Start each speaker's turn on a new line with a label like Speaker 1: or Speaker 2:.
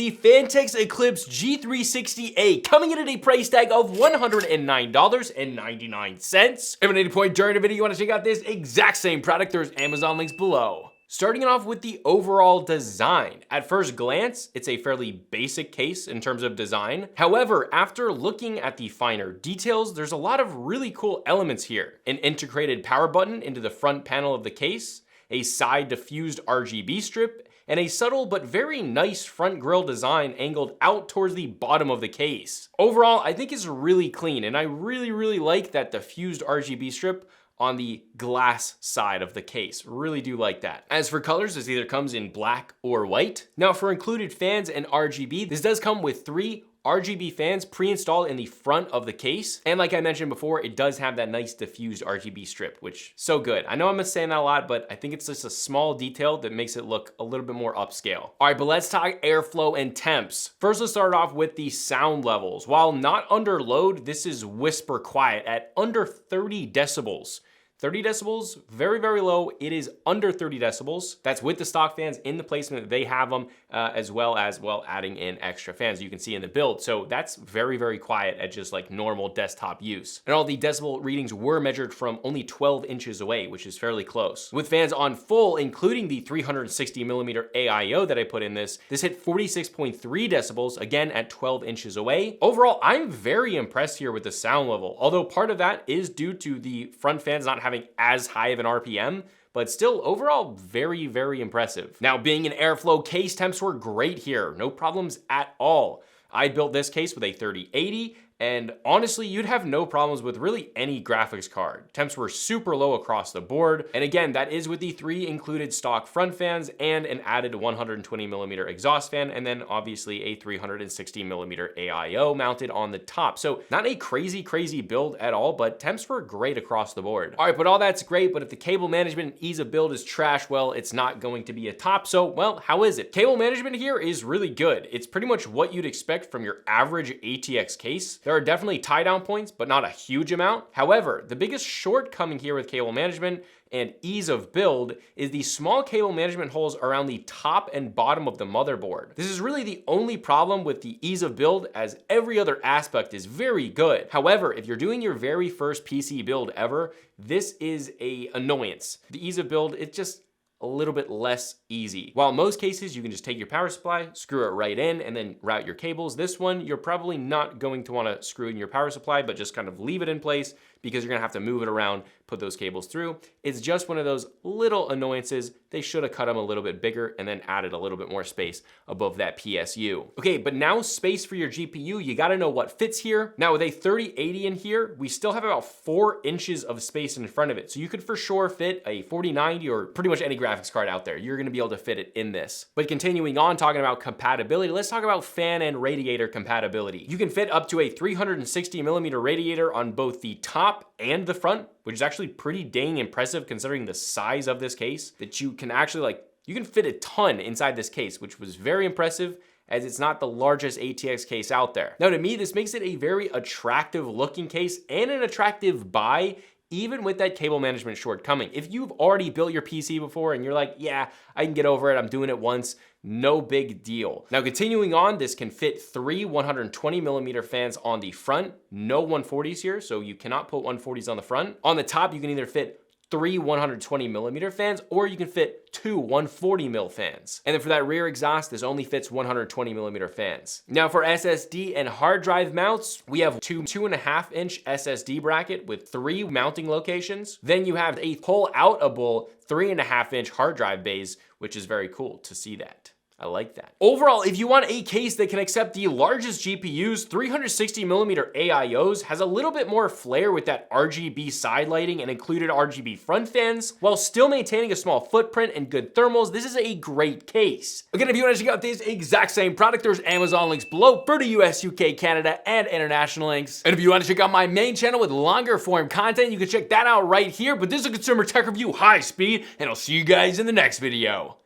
Speaker 1: the Phanteks Eclipse G360A, coming in at a price tag of $109.99. If at any point during the video you want to check out this exact same product, there's Amazon links below. Starting it off with the overall design. At first glance, it's a fairly basic case in terms of design. However, after looking at the finer details, there's a lot of really cool elements here. An integrated power button into the front panel of the case, a side diffused RGB strip, and a subtle but very nice front grille design angled out towards the bottom of the case. Overall, I think it's really clean, and I really like that diffused RGB strip on the glass side of the case. Really do like that. As for colors, this either comes in black or white. Now for included fans and RGB, this does come with 3 RGB fans pre-installed in the front of the case. And like I mentioned before, it does have that nice diffused RGB strip, which so good. I know I'm saying that a lot, but I think it's just a small detail that makes it look a little bit more upscale. All right, but let's talk airflow and temps. First, let's start off with the sound levels. While not under load, this is whisper quiet at under 30 decibels. 30 decibels, very low. It is under 30 decibels. That's with the stock fans in the placement that they have them, as well as adding in extra fans you can see in the build. So that's very quiet at just like normal desktop use. And all the decibel readings were measured from only 12 inches away, which is fairly close. With fans on full, including the 360mm AIO that I put in this hit 46.3 decibels, again at 12 inches away. Overall, I'm very impressed here with the sound level, although part of that is due to the front fans not having as high of an RPM, but still overall very impressive. Now, being an airflow case, temps were great here. No problems at all. I built this case with a 3080, and honestly, you'd have no problems with really any graphics card. Temps were super low across the board. And again, that is with the 3 included stock front fans and an added 120mm exhaust fan, and then obviously a 360mm AIO mounted on the top. So not a crazy build at all, but temps were great across the board. All right, but all that's great, but if the cable management and ease of build is trash, well, it's not going to be a top. So, well, how is it? Cable management here is really good. It's pretty much what you'd expect from your average ATX case. There are definitely tie down points, but not a huge amount. However, the biggest shortcoming here with cable management and ease of build is the small cable management holes around the top and bottom of the motherboard. This is really the only problem with the ease of build, as every other aspect is very good. However, if you're doing your very first PC build ever, this is an annoyance. The ease of build, it's just a little bit less easy. While in most cases, you can just take your power supply, screw it right in, and then route your cables. This one, you're probably not going to want to screw in your power supply, but just kind of leave it in place because you're gonna have to move it around, put those cables through. It's just one of those little annoyances. They should have cut them a little bit bigger and then added a little bit more space above that PSU. Okay, but now space for your GPU, you gotta know what fits here. Now with a 3080 in here, we still have about 4 inches of space in front of it. So you could for sure fit a 4090 or pretty much any graphics card out there. You're gonna be able to fit it in this. But continuing on talking about compatibility, let's talk about fan and radiator compatibility. You can fit up to a 360mm radiator on both the top and the front, which is actually pretty dang impressive considering the size of this case, that you can actually you can fit a ton inside this case, which was very impressive as it's not the largest ATX case out there. Now to me, this makes it a very attractive looking case and an attractive buy, even with that cable management shortcoming. If you've already built your PC before and you're like, yeah, I can get over it, I'm doing it once, no big deal. Now continuing on, this can fit 3 120mm fans on the front, no 140s here, so you cannot put 140s on the front. On the top, you can either fit 3 120mm fans, or you can fit 2 140mm fans. And then for that rear exhaust, this only fits 120mm fans. Now for SSD and hard drive mounts, we have 2.5-inch SSD bracket with 3 mounting locations. Then you have a pull-outable 3.5-inch hard drive bays, which is very cool to see that. I like that. Overall, if you want a case that can accept the largest GPUs, 360mm AIOs has a little bit more flair with that RGB side lighting and included RGB front fans, while still maintaining a small footprint and good thermals, this is a great case. Again, if you want to check out this exact same product, there's Amazon links below for the US, UK, Canada, and international links. And if you want to check out my main channel with longer form content, you can check that out right here. But this is a consumer tech review, high speed, and I'll see you guys in the next video.